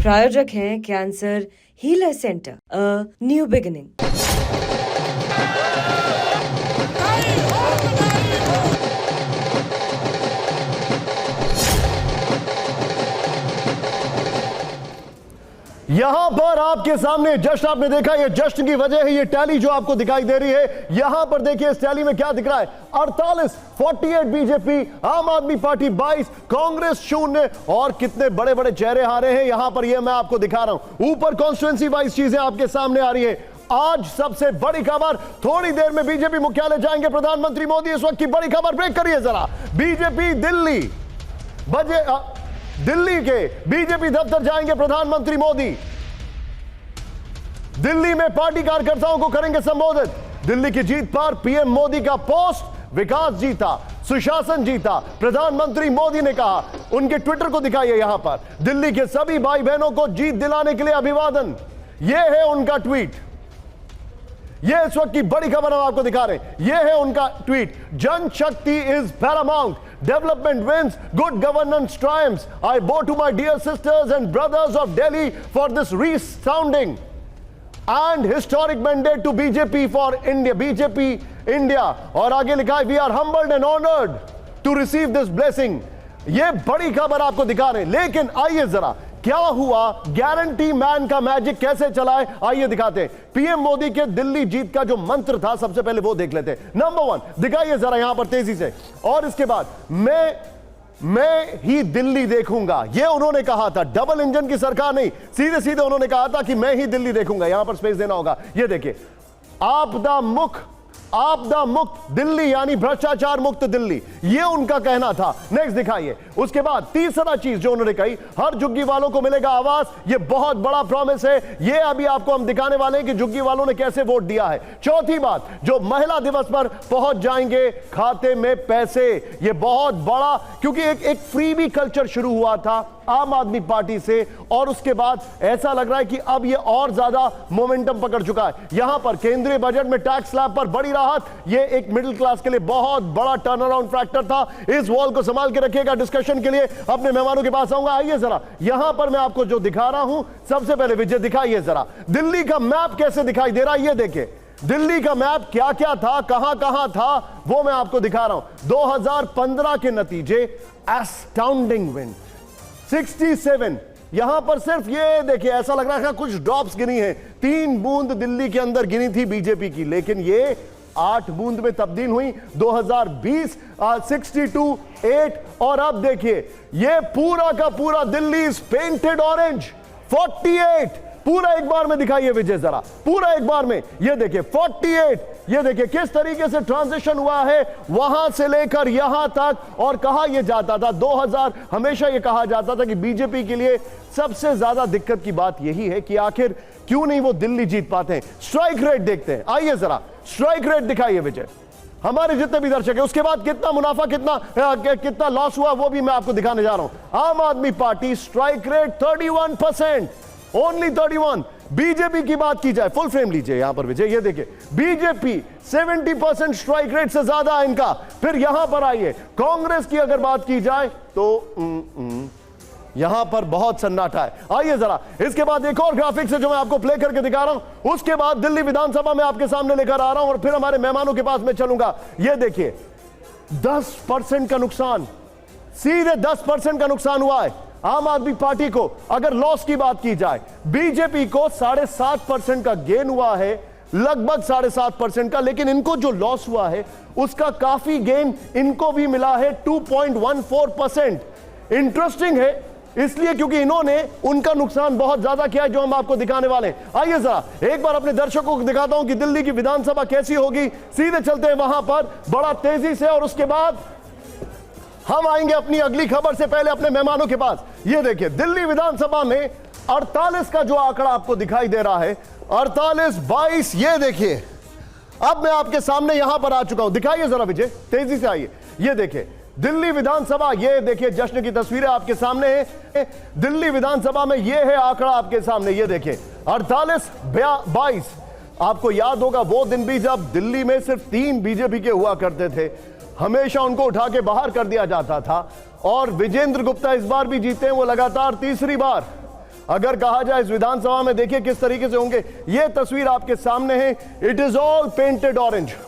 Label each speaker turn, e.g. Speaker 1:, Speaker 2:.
Speaker 1: प्रायोजक हैं cancer healer centre, a new beginning.
Speaker 2: यहां पर आपके सामने जश्न आपने देखा, ये जश्न की वजह है ये टैली जो आपको दिखाई दे रही है। यहां पर देखिए इस टैली में क्या दिख रहा है, 48 बीजेपी, आम आदमी पार्टी 22, कांग्रेस 0 और कितने बड़े बड़े चेहरे हारे हैं यहां पर, ये मैं आपको दिखा रहा हूं। ऊपर कॉन्स्टिट्यूएंसी वाइज चीजें आपके सामने आ रही है। आज सबसे बड़ी खबर, थोड़ी देर में बीजेपी मुख्यालय जाएंगे प्रधानमंत्री मोदी। इस वक्त की बड़ी खबर, ब्रेक करिए जरा। बीजेपी दिल्ली के बीजेपी दफ्तर जाएंगे प्रधानमंत्री मोदी। दिल्ली में पार्टी कार्यकर्ताओं को करेंगे संबोधित। दिल्ली की जीत पर पीएम मोदी का पोस्ट, विकास जीता, सुशासन जीता, प्रधानमंत्री मोदी ने कहा। उनके ट्विटर को दिखाइए यहां पर, दिल्ली के सभी भाई बहनों को जीत दिलाने के लिए अभिवादन। यह है उनका ट्वीट। यह इस वक्त की बड़ी खबर हम आपको दिखा रहे हैं। यह है उनका tweet, Janshakti is Paramount, development wins, good governance triumphs. I bow to my dear sisters and brothers of Delhi for this resounding and historic mandate to BJP for India, BJP India. और आगे लिखा है, we are humbled and honored to receive this blessing. ये बड़ी खबर आपको दिखा रहे हैं। लेकिन आइए जरा, क्या हुआ, गारंटी मैन का मैजिक कैसे चला है, आइए दिखाते हैं। पीएम मोदी के दिल्ली जीत का जो मंत्र था, सबसे पहले वो देख लेते हैं। नंबर 1 दिखाइए जरा यहां पर तेजी से। और इसके बाद मैं ही दिल्ली देखूंगा, ये उन्होंने कहा था। डबल इंजन की सरकार नहीं, सीधे सीधे उन्होंने कहा था कि मैं ही दिल्ली देखूंगा। यहां पर स्पेस देना होगा। ये देखिए, आपदा मुक्त दिल्ली, यानी भ्रष्टाचार मुक्त दिल्ली, ये उनका कहना था। नेक्स्ट दिखाइए। उसके बाद तीसरा चीज जो उन्होंने कही, हर झुग्गी वालों को मिलेगा आवास। ये बहुत बड़ा प्रॉमिस है। ये अभी आपको हम दिखाने वाले हैं कि झुग्गी वालों ने कैसे वोट दिया है। चौथी बात, जो महिला दिवस पर पहुंच जाएंगे खाते में पैसे, ये बहुत बड़ा, क्योंकि एक फ्रीबी कल्चर शुरू हुआ था आम आदमी पार्टी से, और उसके बाद ऐसा लग रहा है कि अब ये और ज्यादा मोमेंटम पकड़ चुका है। यहां पर केंद्रीय बजट में टैक्स स्लैब पर बड़ी राहत, ये एक मिडिल क्लास के लिए बहुत बड़ा टर्न अराउंड फैक्टर था। इस वॉल को संभाल के रखिएगा। डिस्कशन के लिए अपने मेहमानों के पास आऊंगा। आइए जरा, यहां पर मैं आपको जो दिखा रहा हूं, सबसे पहले विजय दिखाइए जरा, दिल्ली का मैप कैसे दिखाई दे रहा है। ये देखिए, दिल्ली का मैप क्या क्या था, कहां कहां था, वो मैं आपको दिखा रहा हूं। 2015 के नतीजे, एस्टाउंडिंग विन 67। यहां पर सिर्फ ये देखिए, ऐसा लग रहा था कुछ ड्रॉप्स गिनी है। 3 बूंद दिल्ली के अंदर गिनी थी बीजेपी की, लेकिन ये 8 बूंद में तब्दील हुई। 2020 62, 8, और अब देखिए ये पूरा का पूरा दिल्ली इज पेंटेड ऑरेंज 48। पूरा एक बार में दिखाइए विजय जरा, पूरा एक बार में। ये देखिए 48, ये देखिए किस तरीके से ट्रांजिशन हुआ है वहां से लेकर यहां तक। और कहा यह जाता था 2000, हमेशा यह कहा जाता था कि बीजेपी के लिए सबसे ज्यादा दिक्कत की बात यही है कि आखिर क्यों नहीं वो दिल्ली जीत पाते हैं। स्ट्राइक रेट देखते हैं, आइए जरा स्ट्राइक रेट दिखाइए विजय, हमारे जितने भी दर्शक है। उसके बाद कितना मुनाफा, कितना लॉस हुआ, वो भी मैं आपको दिखाने जा रहा हूं। आम आदमी party strike rate 31%, only 31। BJP की बात की जाए, फुल फ्रेम लीजिए यहां पर विजय, ये देखिए बीजेपी 70% स्ट्राइक रेट से ज्यादा है इनका। फिर यहां पर आइए, कांग्रेस की अगर बात की जाए तो यहां पर बहुत सन्नाटा है। आइए जरा, इसके बाद एक और ग्राफिक्स है जो मैं आपको प्ले करके दिखा रहा हूं। उसके बाद दिल्ली विधानसभा में आपके सामने लेकर आ रहा हूं और फिर हमारे मेहमानों के पास में चलूंगा। यह देखिए 10% का नुकसान, सीधे 10% का नुकसान हुआ है आम आदमी पार्टी को। अगर लॉस की बात की जाए, बीजेपी को 7.5% का गेन हुआ है, लगभग 7.5% का, लेकिन इनको जो लॉस हुआ है उसका काफी गेन इनको भी मिला है, 2.14%। इंटरेस्टिंग है इसलिए क्योंकि इन्होंने उनका नुकसान बहुत ज्यादा किया है, जो हम आपको दिखाने वाले हैं। आइए जरा एक बार अपने दर्शकों को दिखाता हूं कि दिल्ली की विधानसभा कैसी होगी। सीधे चलते हैं वहां पर बड़ा तेजी से, और उसके बाद हम आएंगे अपनी अगली खबर से पहले अपने मेहमानों के पास। ये देखिए दिल्ली विधानसभा में 48 का जो आंकड़ा आपको दिखाई दे रहा है, 48, 22, ये देखिए अब मैं आपके सामने यहां पर आ चुका हूं। दिखाइए जरा विजय, तेजी से आइए। ये देखिए दिल्ली विधानसभा, ये देखिए जश्न की तस्वीरें आपके सामने है। दिल्ली विधानसभा में ये है आंकड़ा आपके सामने, ये देखिए 48, 22। आपको याद होगा वो दिन भी जब दिल्ली में सिर्फ 3 बीजेपी के हुआ करते थे, हमेशा उनको उठा के बाहर कर दिया जाता था। और विजेंद्र गुप्ता इस बार भी जीते हैं, वो लगातार तीसरी बार। अगर कहा जाए इस विधानसभा में देखिए किस तरीके से होंगे। यह तस्वीर आपके सामने है। It is all painted orange.